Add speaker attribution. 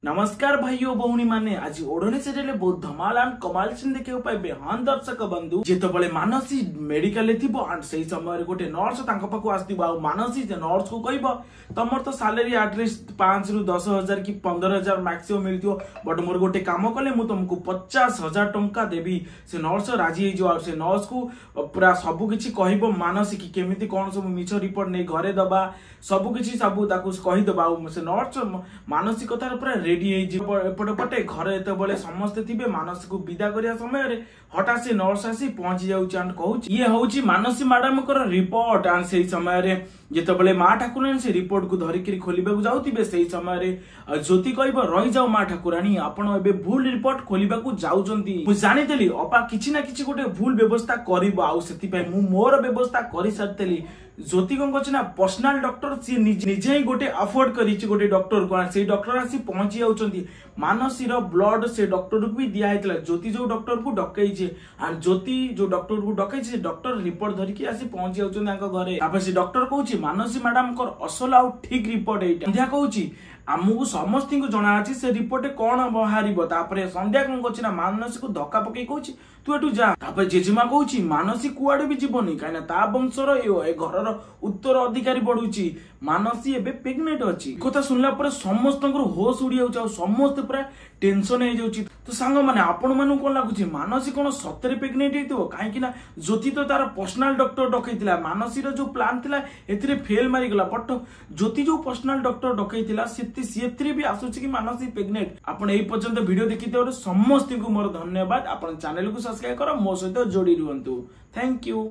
Speaker 1: नमस्कार भाइयों भौणी माने आज ओढ़नी सीरियल बहुत धमाल एंड कमाल सीन देखियो पाइबे। हाँ दर्शक बंधु जेतबले मानसी मेडिकल थिबो एंड सही समय गोटे नर्स तांको पाखु आस्तिबो आ मानसी जे नर्स को कहबो तमर तो सैलरी एटलिस्ट 5 रु 10,000 की 15,000 मैक्सिमम मिलतियो बट मोर गोटे काम कले मु तुमको 50,000 टंका देबी। से नर्स राजी हो जो से नर्स को पूरा सब किछि कहबो मानसी की केमिति कोन सब मिछ रिपोर्ट नै घरे दबा सब किछि सब ताकू कहि दबा से नर्स मानसी कथा पूरा रेडी एपटे पटे घर एतबले समस्त थिबे मानसी को विदा करिया समय रे हठात से नर्स आसी पहुंची जाउची एंड कहूची ये होउची मानसी मैडम को रिपोर्ट एंड सही समय रे जेतबले मां ठाकुरानी से रिपोर्ट को धरिकरी खोलिबा जाउतिबे सही समय रे ज्योति कहबो रहि जाओ मां ठाकुरानी आपण एबे भूल रिपोर्ट खोलिबा को जाउचंती मु जानितली अपा किछि ना किछि गोटे भूल व्यवस्था करिबो आ सेति पय मु मोर व्यवस्था करि सारतली। ज्योति कौन करछि ना पर्सनल डॉक्टर सी निजे ही गोटे अफोर्ड करिछि गोटे डॉक्टर को से डॉक्टर आसी पहुंची जाउचंती मानसी रो ब्लड से डॉक्टर को भी दिया हेतला ज्योति जो डॉक्टर को डकई छे एंड ज्योति जो डॉक्टर को डकई छे डॉक्टर रिपोर्ट धरि के आसी पहुंची जाउचंती आंको घरे आपे से डॉक्टर कहूछि मानसी मैडम को असल आ ठीक रिपोर्ट एटा संध्या कहूछि आमको समस्त को जना अछि से रिपोर्ट कोन बाहरिबो तापरे संध्या कोन करछि ना मानसी को धक्का पकई कहूछि तू एटू जा तापरे जेजेमा कहूछि मानसी कुआडे भी जीवनी काना ता वंशर ए घरर उत्तर अधिकारी बढ़ुछि मानसी एबे प्रेग्नेंट अछि कथा सुनला पर समस्त होश उड़ी जाउ समस्त पूरा टेंशन हो जाउछि। तो सांग माने आपण मानु कोन लागुछि मानसी कोन सत्तरे प्रेग्नेंट हेतु काहे कि ना ज्योति तो तार पर्सनल डॉक्टर डकैतिला मानसी रो जो प्लान थिला एथिरे फेल मारी गला बट ज्योति जो पर्सनल डॉक्टर डकैतिला सेत्री भी आसुछि कि मानसी प्रेग्नेंट। आपण एई पर्यंत वीडियो देखिते समस्त को मोर धन्यवाद। आपण चैनल को सब्सक्राइब करो मो सहित जोड़ी रुहंतु। Thank you.